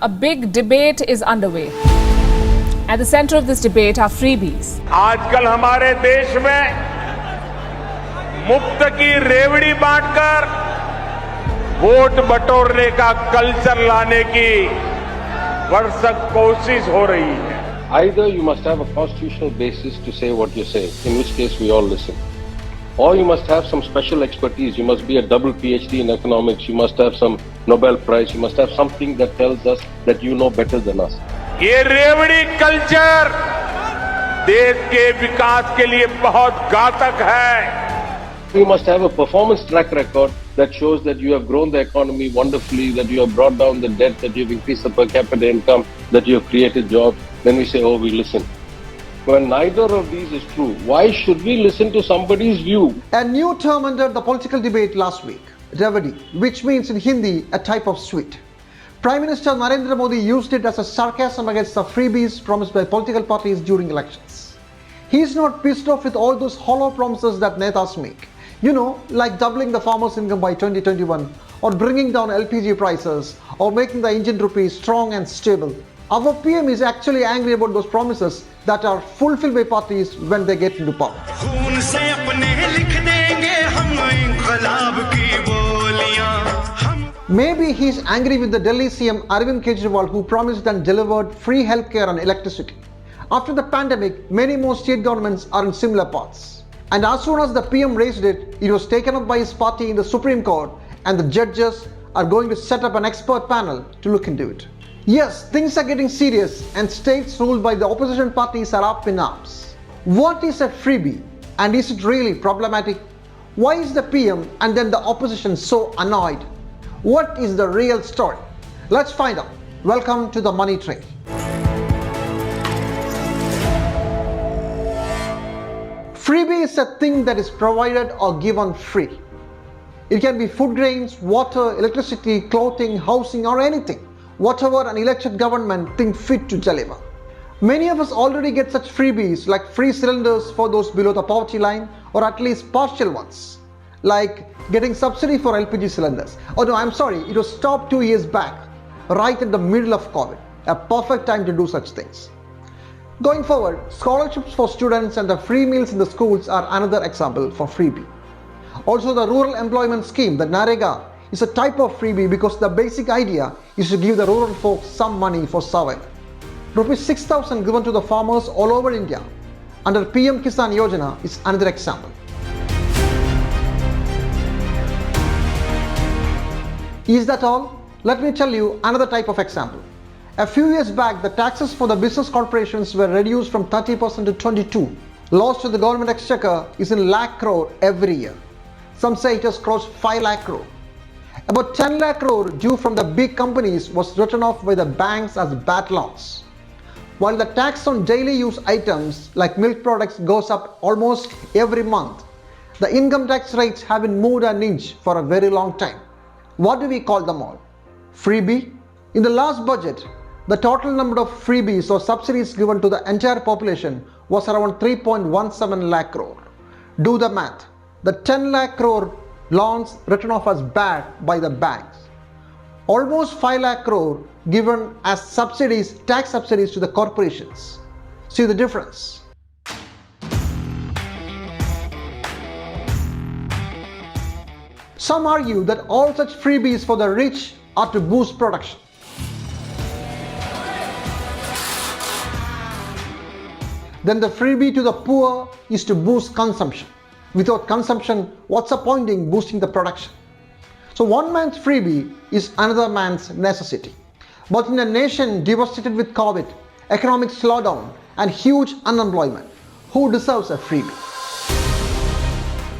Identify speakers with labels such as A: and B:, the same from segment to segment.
A: A big debate is underway. At the center of this debate are freebies.
B: आजकल हमारे देश में मुफ्त की रेवड़ी बांटकर वोट बटोरने का कल्चर लाने की भरसक कोशिश हो रही है.
C: Either you must have a constitutional basis to say what you say, in which case we all listen. Or you must have some special expertise. You must be a double PhD in economics. You must have some Nobel Prize. You must have something that tells us that you know better than us.
B: ये रेवड़ी culture देश के विकास के लिए बहुत घातक है.
C: You must have a performance track record that shows that you have grown the economy wonderfully, that you have brought down the debt, that you have increased the per capita income, that you have created jobs. Then we say, oh, we listen. When neither of these is true, why should we listen to somebody's view?
D: A new term entered the political debate last week, Revdi, which means in Hindi a type of sweet. Prime Minister Narendra Modi used it as a sarcasm against the freebies promised by political parties during elections. He is not pissed off with all those hollow promises that netas make. You know, like doubling the farmer's income by 2021, or bringing down LPG prices, or making the Indian rupee strong and stable. Our PM is actually angry about those promises that are fulfilled by parties when they get into power. Maybe he's angry with the Delhi CM Arvind Kejriwal, who promised and delivered free healthcare and electricity. After the pandemic, many more state governments are in similar paths. And as soon as the PM raised it, it was taken up by his party in the Supreme Court, and the judges are going to set up an expert panel to look into it. Yes, things are getting serious, and states ruled by the opposition parties are up in arms. What is a freebie, and is it really problematic? Why is the PM and then the opposition so annoyed? What is the real story? Let's find out. Welcome to the Money Train. Freebie is a thing that is provided or given free. It can be food grains, water, electricity, clothing, housing, or anything, whatever an elected government thinks fit to deliver. Many of us already get such freebies like free cylinders for those below the poverty line, or at least partial ones, like getting subsidy for LPG cylinders. Oh no, I'm sorry, it was stopped 2 years back, right in the middle of COVID. A perfect time to do such things. Going forward, scholarships for students and the free meals in the schools are another example for freebie. Also, the rural employment scheme, the NREGA, is a type of freebie because the basic idea is to give the rural folks some money for survival. Rupees 6,000 given to the farmers all over India under PM Kisan Yojana is another example. Is that all? Let me tell you another type of example. A few years back, the taxes for the business corporations were reduced from 30% to 22%. Loss to the government exchequer is in lakh crore every year. Some say it has crossed 5 lakh crore. About 10 lakh crore due from the big companies was written off by the banks as bad loans. While the tax on daily use items like milk products goes up almost every month, the income tax rates haven't moved an inch for a very long time. What do we call them all? Freebie? In the last budget, the total number of freebies or subsidies given to the entire population was around 3.17 lakh crore. Do the math. The 10 lakh crore loans written off as bad by the banks. Almost 5 lakh crore given as subsidies, tax subsidies to the corporations. See the difference? Some argue that all such freebies for the rich are to boost production. Then the freebie to the poor is to boost consumption. Without consumption, what's the point in boosting the production? So one man's freebie is another man's necessity. But in a nation devastated with COVID, economic slowdown, and huge unemployment, who deserves a freebie?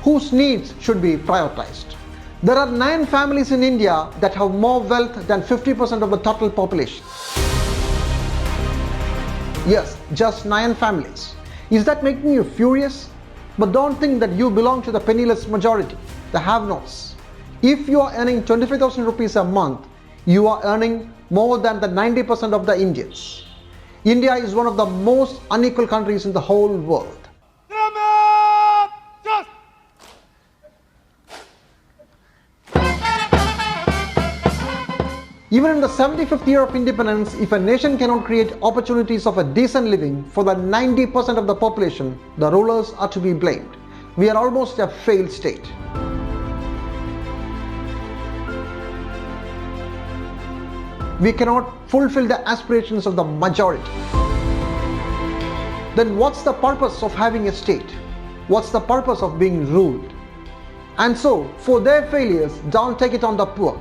D: Whose needs should be prioritized? There are 9 families in India that have more wealth than 50% of the total population. Yes, just 9 families. Is that making you furious? But don't think that you belong to the penniless majority, the have-nots. If you are earning 25,000 rupees a month, you are earning more than the 90% of the Indians. India is one of the most unequal countries in the whole world. Even in the 75th year of independence, if a nation cannot create opportunities of a decent living for the 90% of the population, the rulers are to be blamed. We are almost a failed state. We cannot fulfill the aspirations of the majority. Then what's the purpose of having a state? What's the purpose of being ruled? And so, for their failures, don't take it on the poor.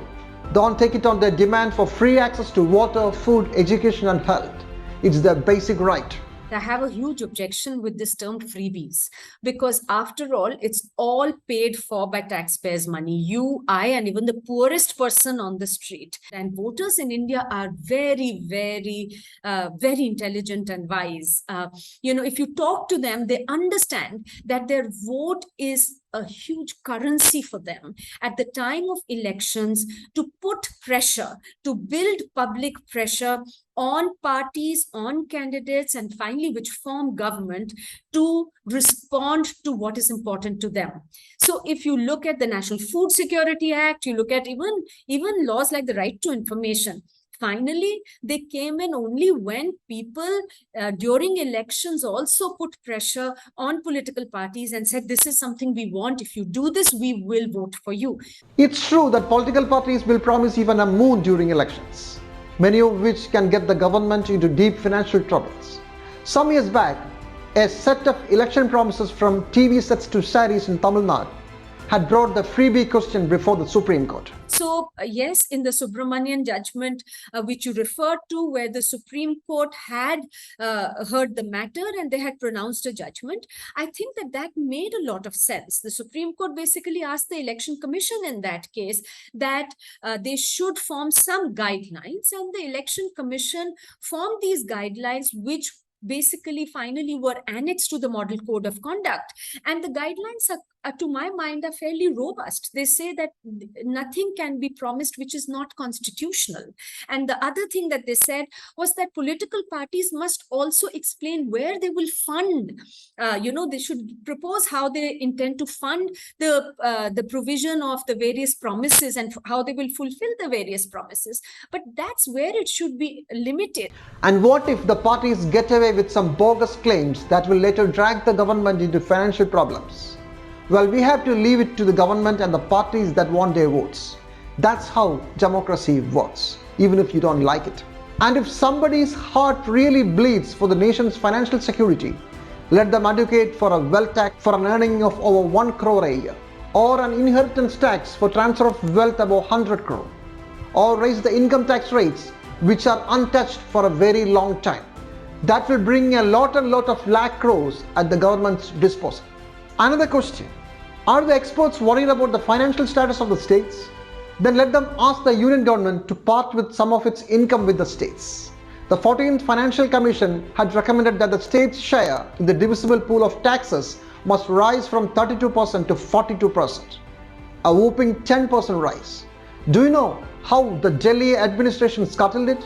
D: Don't take it on their demand for free access to water, food, education and health. It's their basic right.
E: I have a huge objection with this term freebies, because after all, it's all paid for by taxpayers' money. You, I, and even the poorest person on the street. And voters in India are very, very intelligent and wise. If you talk to them, they understand that their vote is a huge currency for them at the time of elections to put pressure, to build public pressure on parties, on candidates, and finally, which form government to respond to what is important to them. So if you look at the National Food Security Act, you look at even laws like the right to information, finally, they came in only when people during elections also put pressure on political parties and said, this is something we want. If you do this, we will vote for you.
D: It's true that political parties will promise even a moon during elections, many of which can get the government into deep financial troubles. Some years back, a set of election promises from TV sets to saris in Tamil Nadu had brought the freebie question before the Supreme Court.
E: So, yes, in the Subramanian judgment, which you referred to, where the Supreme Court had heard the matter and they had pronounced a judgment, I think that made a lot of sense. The Supreme Court basically asked the Election Commission in that case that they should form some guidelines, and the Election Commission formed these guidelines, which basically finally were annexed to the Model Code of Conduct. And the guidelines are, to my mind, are fairly robust. They say that nothing can be promised which is not constitutional. And the other thing that they said was that political parties must also explain where they will fund. They should propose how they intend to fund the provision of the various promises and how they will fulfill the various promises. But that's where it should be limited.
D: And what if the parties get away with some bogus claims that will later drag the government into financial problems? Well, we have to leave it to the government and the parties that want their votes. That's how democracy works, even if you don't like it. And if somebody's heart really bleeds for the nation's financial security, let them advocate for a wealth tax for an earning of over 1 crore a year, or an inheritance tax for transfer of wealth above 100 crore, or raise the income tax rates which are untouched for a very long time. That will bring a lot of lakh crores at the government's disposal. Another question, are the experts worried about the financial status of the states? Then let them ask the union government to part with some of its income with the states. The 14th Financial Commission had recommended that the state's share in the divisible pool of taxes must rise from 32% to 42%, a whopping 10% rise. Do you know how the Delhi administration scuttled it?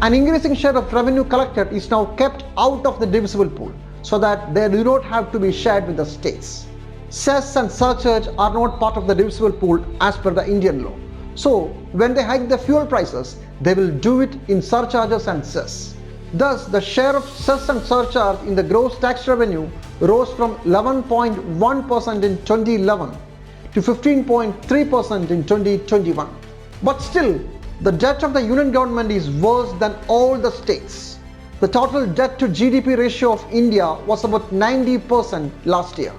D: An increasing share of revenue collected is now kept out of the divisible pool so that they do not have to be shared with the states. Cess and surcharge are not part of the divisible pool as per the Indian law. So when they hike the fuel prices, they will do it in surcharges and cess. Thus, the share of cess and surcharge in the gross tax revenue rose from 11.1% in 2011 to 15.3% in 2021. But still, the debt of the union government is worse than all the states. The total debt to GDP ratio of India was about 90% last year.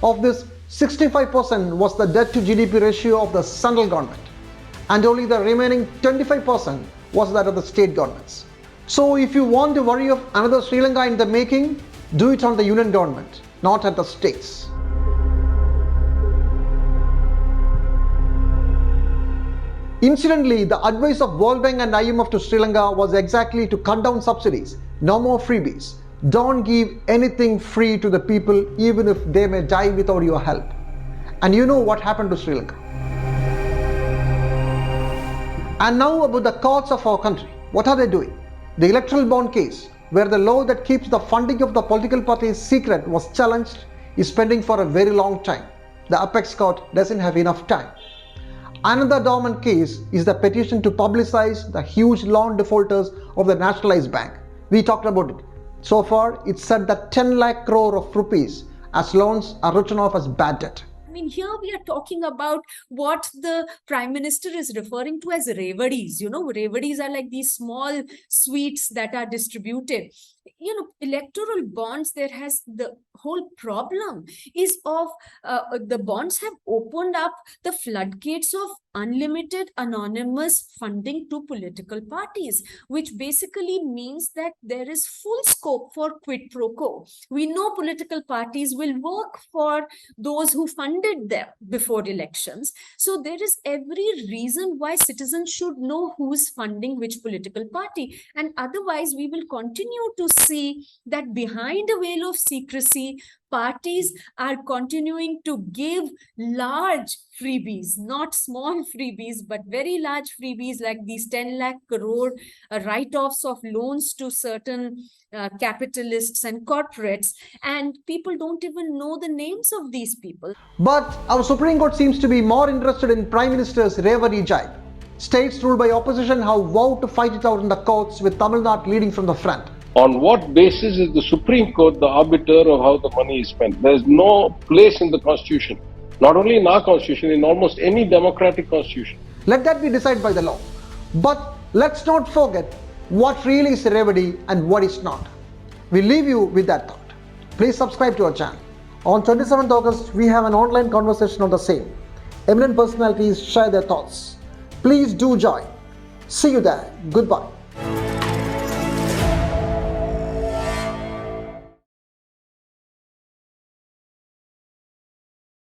D: Of this, 65% was the debt to GDP ratio of the central government, and only the remaining 25% was that of the state governments. So if you want to worry of another Sri Lanka in the making, do it on the union government, not at the states. Incidentally, the advice of World Bank and IMF to Sri Lanka was exactly to cut down subsidies, no more freebies. Don't give anything free to the people, even if they may die without your help. And you know what happened to Sri Lanka. And now about the courts of our country. What are they doing? The electoral bond case, where the law that keeps the funding of the political parties secret was challenged, is pending for a very long time. The apex court doesn't have enough time. Another dormant case is the petition to publicize the huge loan defaulters of the nationalized bank. We talked about it. So far, it's said that 10 lakh crore of rupees as loans are written off as bad debt.
E: I mean, here we are talking about what the Prime Minister is referring to as Revadis. Revadis are like these small sweets that are distributed. Electoral bonds, there has the whole problem is of the bonds have opened up the floodgates of unlimited anonymous funding to political parties, which basically means that there is full scope for quid pro quo. We know political parties will work for those who funded them before elections. So there is every reason why citizens should know who is funding which political party. And otherwise, we will continue to see that behind a veil of secrecy, parties are continuing to give large freebies, not small freebies, but very large freebies like these 10 lakh crore write-offs of loans to certain capitalists and corporates, and people don't even know the names of these people.
D: But our Supreme Court seems to be more interested in Prime Minister's Revadi jibe. States ruled by opposition have vowed to fight it out in the courts, with Tamil Nadu leading from the front.
C: On what basis is the Supreme Court the arbiter of how the money is spent? There is no place in the Constitution, not only in our Constitution, in almost any democratic constitution.
D: Let that be decided by the law. But let's not forget what really is Revadi and what is not. We leave you with that thought. Please subscribe to our channel. On 27th August, we have an online conversation on the same. Eminent personalities share their thoughts. Please do join. See you there. Goodbye.